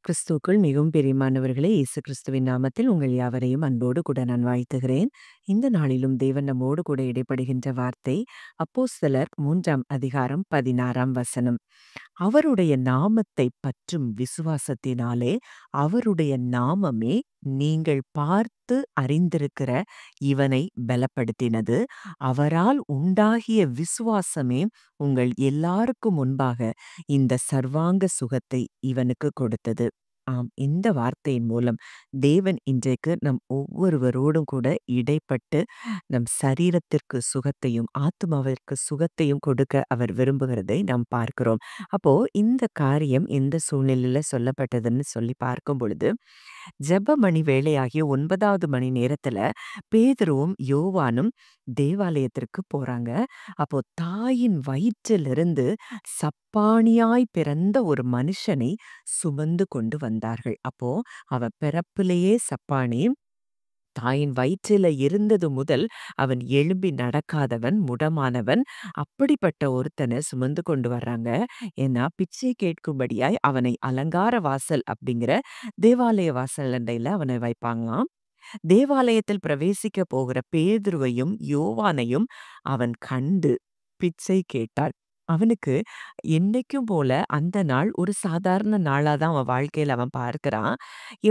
கிறிஸ்துவுக்குள் மிகவும் பிரியமானவர்களே, இயேசு கிறிஸ்துவின் நாமத்தில் உங்கள் யாவரையும் அன்போடு கூட நான் வாழ்த்துகிறேன். இந்த நாளிலும் தேவன் நம்மோடு கூட இடைப்படுகின்ற வார்த்தை அப்போஸ்தலர் 3ஆம் அதிகாரம் 16ஆம் வசனம். அவருடைய நாமத்தை பற்றும் விசுவாசத்தினாலே அவருடைய நாமமே நீங்கள் பார்த்து அறிந்திருக்கிற இவனை பலப்படுத்தினது. அவரால் உண்டாகிய விசுவாசமே உங்கள் எல்லாருக்கும் முன்பாக இந்த சர்வாங்க சுகத்தை இவனுக்கு கொடுத்தது. ஆம், இந்த வார்த்தையின் மூலம் தேவன் இன்றைக்கு நம் ஒவ்வொருவரோடும் கூட இடைப்பட்டு நம் சரீரத்திற்கு சுகத்தையும் ஆத்துமாவிற்கு சுகத்தையும் கொடுக்க அவர் விரும்புகிறதை நாம் பார்க்கிறோம். அப்போ இந்த காரியம் எந்த சூழ்நிலையில சொல்லப்பட்டதுன்னு சொல்லி பார்க்கும் பொழுது, ஜெபமணி வேளையாகிய 9வது மணி நேரத்துல பேதுருவும் யோவானும் தேவாலயத்திற்கு போறாங்க. அப்போ தாயின் வயிற்றிலிருந்து சப்பாணியாய் பிறந்த ஒரு மனுஷனை சுமந்து கொண்டு வந்தார்கள். அப்போ அவன் பிறப்பிலேயே சப்பாணி. தாயின் வயிற்றில இருந்தது முதல் அவன் எழும்பி நடக்காதவன், முடமானவன். அப்படிப்பட்ட ஒருத்தனை சுமந்து கொண்டு வர்றாங்க. ஏன்னா பிச்சை கேட்கும்படியாய் அவனை அலங்கார வாசல் அப்படிங்கிற தேவாலய வாசல் அண்டையில அவனை வைப்பாங்களாம். தேவாலயத்தில் பிரவேசிக்க போகிற பேதுருவையும் யோவானையும் அவன் கண்டு பிச்சை கேட்டான். அவனுக்கு என்னைக்கும் போல அந்த நாள் ஒரு சாதாரண நாளா தான் அவன் வாழ்க்கையில அவன் பார்க்கிறான்.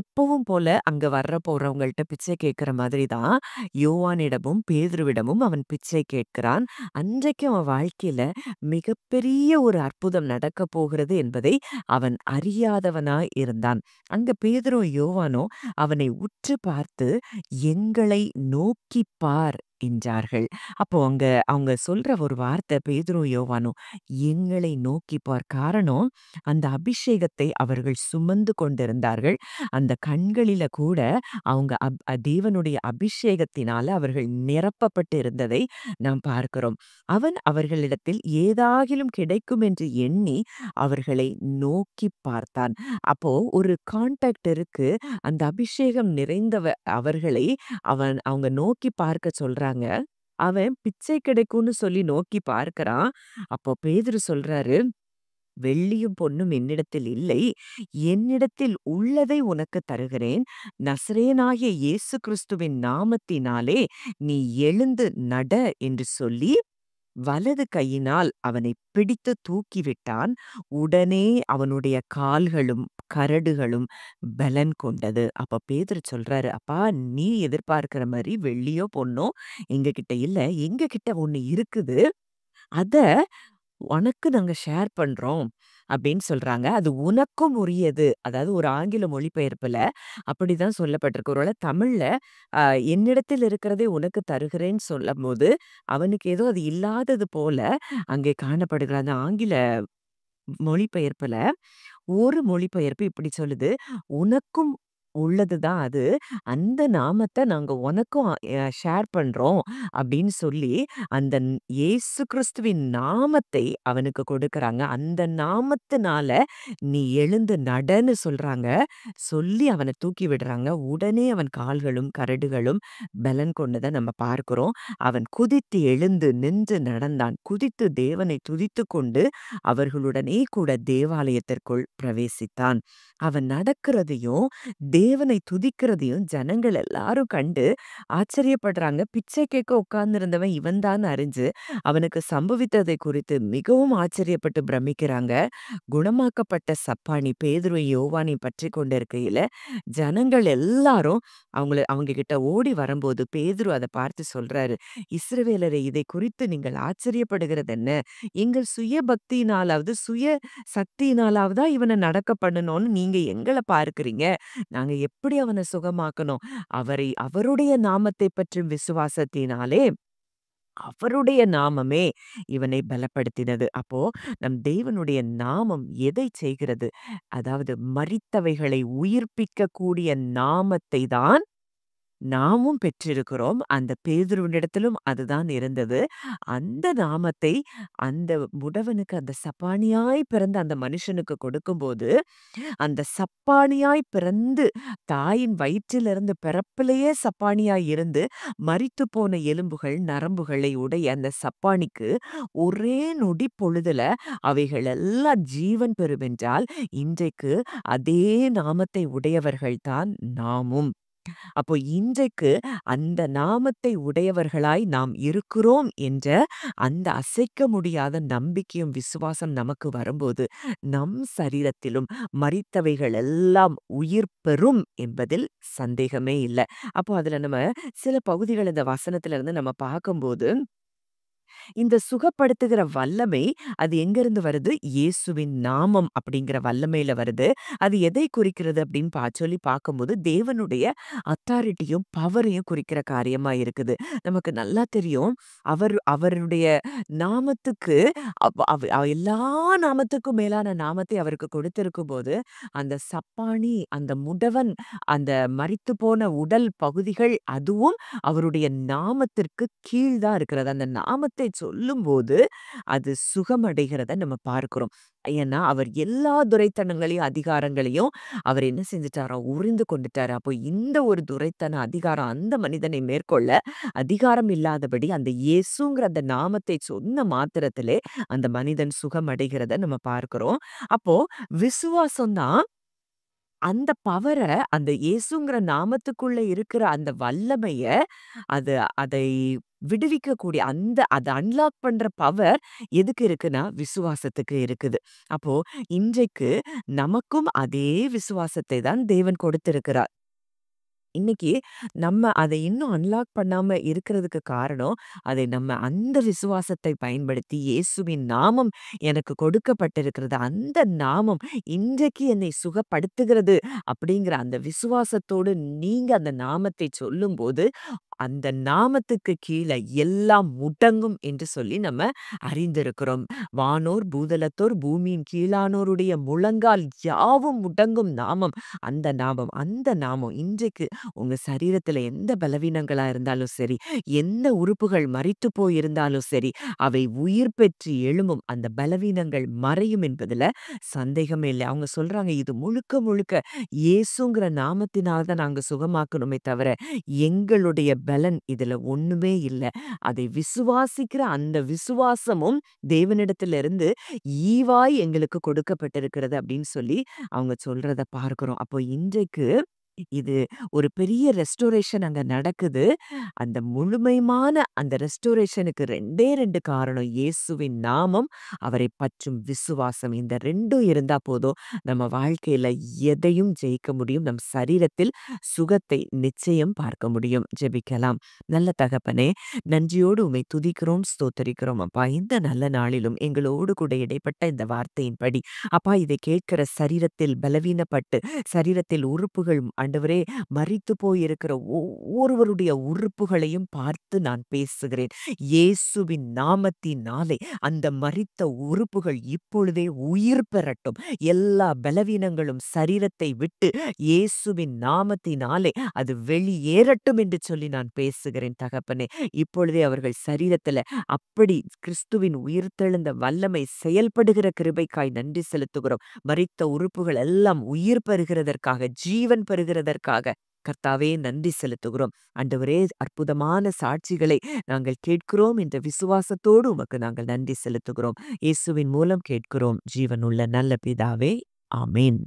எப்பவும் போல அங்க வர்ற போறவங்கள்ட்ட பிச்சை கேட்கிற மாதிரி தான் யோவானிடமும் பேதுருவிடமும் அவன் பிச்சை கேட்கிறான். அன்றைக்கு அவன் வாழ்க்கையில மிகப்பெரிய ஒரு அற்புதம் நடக்க போகிறது என்பதை அவன் அறியாதவனாய் இருந்தான். அங்க பேதுரும் யோவானும் அவனை உற்று பார்த்து எங்களை நோக்கி பார் என்றார்கள். அப்போ அவங்க சொல்ற ஒரு வார்த்தை பேதுரும் யோவானும் எங்களை நோக்கி பார். காரணம், அந்த அபிஷேகத்தை அவர்கள் சுமந்து கொண்டிருந்தார்கள். அந்த கண்களில கூட அவங்க தேவனுடைய அபிஷேகத்தினால அவர்கள் நிரப்பப்பட்டு இருந்ததை நாம் பார்க்கிறோம். அவன் அவர்களிடத்தில் ஏதாகிலும் கிடைக்கும் என்று எண்ணி அவர்களை நோக்கி பார்த்தான். அப்போ ஒரு கான்டாக்ட் இருக்கு. அந்த அபிஷேகம் நிறைந்தவ அவர்களை அவங்க நோக்கி பார்க்க சொல்றாங்க. அவன் பிச்சை கிடைக்கும்னு சொல்லி நோக்கி பார்க்கிறான். அப்போ பேதுரு சொல்றாரு, வெள்ளியும் பொன்னும் என்னிடத்தில் இல்லை. என்னிடத்தில் உள்ளதை உனக்கு தருகிறேன். நசரேயனாகிய இயேசு கிறிஸ்துவின் நாமத்தினாலே நீ எழுந்து நட என்று சொல்லி வலது கையினால் அவனை பிடித்து தூக்கிவிட்டான். உடனே அவனுடைய கால்களும் கரடுகளும் பலன் கொண்டது. அப்ப பேதுரு சொல்றாரு, அப்பா, நீ எதிர்பார்க்கிற மாதிரி வெள்ளியோ பொன்னோ எங்க கிட்ட இல்ல. எங்க கிட்ட ஒண்ணு இருக்குது. அத உனக்கு நாங்க ஷேர் பண்றோம் அப்படின்னு சொல்றாங்க. அது உனக்கும் உரியது. அதாவது ஒரு ஆங்கில மொழிபெயர்ப்புல அப்படிதான் சொல்லப்பட்டிருக்கு. ஒருவேளை தமிழ்ல அ என்னிடத்தில் இருக்கிறதை உனக்கு தருகிறேன்னு சொல்லும்போது, அவனுக்கு ஏதோ அது இல்லாதது போல அங்கே காணப்படுகிறது. அந்த ஆங்கில மொழிபெயர்ப்புல ஒரு மொழிபெயர்ப்பு இப்படி சொல்லுது. உனக்கும் உள்ளதுதான் அது. அந்த நாமத்த நாங்க உனக்கும் ஷேர் பண்றோம் அப்படின்னு சொல்லி, அந்த இயேசு கிறிஸ்துவின் நாமத்தை அவனுக்கு கொடுக்கறாங்க. அந்த நாமத்தினால நீ எழுந்து நடன்னு சொல்றாங்க. சொல்லி அவன தூக்கி விடுறாங்க. உடனே அவன் கால்களும் கரடுகளும் பலன் கொண்டத நம்ம பார்க்கிறோம். அவன் குதித்து எழுந்து நின்று நடந்தான். குதித்து தேவனை துதித்துக் கொண்டு அவர்களுடனே கூட தேவாலயத்திற்குள் பிரவேசித்தான். அவன் நடக்கிறதையும் தேவனை துதிக்கிறதையும் ஜனங்கள் எல்லாரும் கண்டு ஆச்சரியப்படுறாங்க. பிச்சை கேட்க உட்கார்ந்திருந்தவன் இவன்தான் அறிஞ்சு அவனுக்கு சம்பவித்ததை குறித்து மிகவும் ஆச்சரியப்பட்டு பிரமிக்கிறாங்க. குணமாக்கப்பட்ட சப்பாணி பேதுரு யோவானை பற்றி கொண்டிருக்கையில ஜனங்கள் எல்லாரும் அவங்க கிட்ட ஓடி வரும்போது பேதுரு அதை பார்த்து சொல்றாரு, இஸ்ரவேலரே, இதை குறித்து நீங்கள் ஆச்சரியப்படுகிறது என்ன? எங்கள் சுய பக்தியினாலாவது சுய சக்தியினாலாவதா இவனை நடக்க பண்ணணும்னு நீங்க எங்களை பார்க்கிறீங்க. நாங்க எப்படி அவனை சுகமாக்கணும்? அவருடைய நாமத்தை பற்றும் விசுவாசத்தினாலே அவருடைய நாமமே இவனை பலப்படுத்தினது. அப்போ நம் தேவனுடைய நாமம் எதை செய்கிறது? அதாவது மரித்தவைகளை உயிர்ப்பிக்க கூடிய நாமத்தை தான் நாமும் பெற்றிருக்கிறோம். அந்த பேதுருவினிடத்திலும் அதுதான் இருந்தது. அந்த நாமத்தை அந்த முடவனுக்கு, அந்த சப்பாணியாய் பிறந்த அந்த மனுஷனுக்கு கொடுக்கும்போது, அந்த சப்பாணியாய் பிறந்து தாயின் வயிற்றிலிருந்து பிறப்பிலேயே சப்பாணியாய் இருந்து மரித்துப் போன எலும்புகள், நரம்புகளை உடைய அந்த சப்பாணிக்கு ஒரே நொடி பொழுதுல அவைகள் எல்லாம் ஜீவன் பெறுமென்றால், இன்றைக்கு அதே நாமத்தை உடையவர்கள் தான் நாமும். அப்போ இன்றைக்கு அந்த நாமத்தை உடையவர்களாய் நாம் இருக்கிறோம் என்ற அந்த அசைக்க முடியாத நம்பிக்கையும் விசுவாசம் நமக்கு வரும்போது, நம் சரீரத்திலும் மரித்தவைகள் எல்லாம் உயிர் பெறும் என்பதில் சந்தேகமே இல்ல. அப்போ அதுல நம்ம சில பகுதிகள் இந்த வசனத்துல இருந்து நம்ம பார்க்கும்போது, இந்த சுகப்படுத்துகிற வல்லமை அது எங்கிருந்து வருது? இயேசுவின் நாமம் அப்படிங்கிற வல்லமையில வருது. அது எதை குறிக்கிறது அப்படின்னு சொல்லி பார்க்கும்போது, தேவனுடைய அத்தாரிட்டியும், பவரையும் குறிக்கிற காரியமா இருக்குது. நமக்கு நல்லா தெரியும். அவருடைய நாமத்துக்கு எல்லா நாமத்துக்கும் மேலான நாமத்தை அவருக்கு கொடுத்திருக்கும்போது, அந்த சப்பாணி, அந்த முடவன், அந்த மரித்துப்போன உடல் பகுதிகள் அதுவும் அவருடைய நாமத்திற்கு கீழ் தான் இருக்கிறது. அந்த நாமத்தை சொல்லும்போது, அது சுகமடைகிறத நம்ம பார்க்கிறோம். ஏன்னா, அவர் எல்லா துரைத்தனங்களையும், அதிகாரங்களையும் அவர் என்ன செஞ்சுட்டாராம்? உரிந்து கொண்டுட்டாரு. அப்போ இந்த ஒரு துரைத்தன அதிகாரம் அந்த மனிதனை மேற்கொள்ள அதிகாரம் இல்லாதபடி, அந்த இயேசுங்கிற அந்த நாமத்தை சொன்ன மாத்திரத்திலே அந்த மனிதன் சுகமடைகிறத நம்ம பார்க்கிறோம். அப்போ விசுவாசம் தான் அந்த பவர, அந்த இயேசுங்கிற நாமத்துக்குள்ள இருக்கிற அந்த வல்லமைய, அது அதை விடுவிக்கக்கூடிய அத அன்லாக் பண்ற பவர் எதுக்கு இருக்குன்னா, விசுவாசத்துக்கு இருக்குது. அப்போ இன்றைக்கு நமக்கும் அதே விசுவாசத்தை தான் தேவன் கொடுத்திருக்கிறார். இன்னைக்கு நம்ம அதை இன்னும் அன்லாக் பண்ணாம இருக்கிறதுக்கு காரணம், அதை நம்ம அந்த விசுவாசத்தை பயன்படுத்தி, இயேசுவின் நாமம் எனக்கு கொடுக்கப்பட்டிருக்கிறது. அந்த நாமம் இன்றைக்கு என்னை சுகப்படுத்துகிறது அப்படிங்கிற அந்த விசுவாசத்தோடு நீங்க அந்த நாமத்தை சொல்லும்போது, அந்த நாமத்துக்கு கீழ எல்லாம் முடங்கும் என்று சொல்லி நம்ம அறிந்திருக்கிறோம். வானோர், பூதலத்தோர், பூமியின் கீழானோருடைய முழங்கால் யாவும் முடங்கும் நாமம். அந்த நாமம், அந்த நாமம் இன்றைக்கு உங்க சரீரத்துல எந்த பலவீனங்களா இருந்தாலும் சரி, எந்த உறுப்புகள் மரித்து போயிருந்தாலும் சரி, அவை உயிர் பெற்று எழும்பும். அந்த பலவீனங்கள் மறையும் என்பதுல சந்தேகமே இல்ல. அவங்க சொல்றாங்க, இது முழுக்க முழுக்க இயேசுங்கிற நாமத்தினால தான் நாங்க சுகமாக்கணுமே தவிர, எங்களுடைய பலன் இதுல ஒண்ணுமே இல்ல. அதை விசுவாசிக்கிற அந்த விசுவாசமும் தேவனிடத்திலிருந்து ஈவாய் எங்களுக்கு கொடுக்கப்பட்டிருக்கிறது அப்படின்னு சொல்லி அவங்க சொல்றத பார்க்கிறோம். அப்போ இன்றைக்கு இது ஒரு பெரிய ரெஸ்டோரேஷன் அங்க நடக்குது. அந்த முழுமையான அந்த ரெஸ்டோரேஷனுக்கு 2 காரணம். இயேசுவின் நாமம், அவரை பற்றும் விசுவாசம். இந்த 2ம் இருந்தா போதும். நம்ம வாழ்க்கையில எதையும் ஜெயிக்க முடியும். நம் சரீரத்தில் சுகத்தை நிச்சயம் பார்க்க முடியும். ஜெபிக்கலாம். நல்ல தகப்பனே, நன்றியோடு உம்மை துதிக்கிறோம், ஸ்தோத்தரிக்கிறோம் அப்பா. இந்த நல்ல நாளிலும் எங்களோடு கூட இடைப்பட்ட இந்த வார்த்தையின்படி, அப்பா இதை கேட்கிற சரீரத்தில் பலவீனப்பட்டு, சரீரத்தில் உறுப்புகள் ஆண்டவரே மரித்து போயிருக்கிற ஒவ்வொருவருடைய உறுப்புகளையும் பார்த்து நான் பேசுகிறேன். இயேசுவின் நாமத்தினாலே அந்த மரித்த உறுப்புகள் இப்பொழுதே உயிர் பெறட்டும். எல்லா பலவீனங்களும் சரீரத்தை விட்டு இயேசுவின் நாமத்தினாலே அது வெளியேறட்டும் என்று சொல்லி நான் பேசுகிறேன் தகப்பனே. இப்பொழுதே அவர்கள் சரீரத்துல அப்படி கிறிஸ்துவின் உயிர்த்தெழுந்த வல்லமை செயல்படுகிற கிருபைக்காய் நன்றி செலுத்துகிறோம். மரித்த உறுப்புகள் எல்லாம் உயிர் பெறுகிறதற்காக, ஜீவன் பெறுகிறதற்காக கர்த்தாவே நன்றி செலுத்துகிறோம். ஆண்டவரே, அற்புதமான சாட்சிகளை நாங்கள் கேட்கிறோம் என்ற விசுவாசத்தோடு உமக்கு நாங்கள் நன்றி செலுத்துகிறோம். இயேசுவின் மூலம் கேட்கிறோம் ஜீவனுள்ள நல்ல பிதாவே. ஆமென்.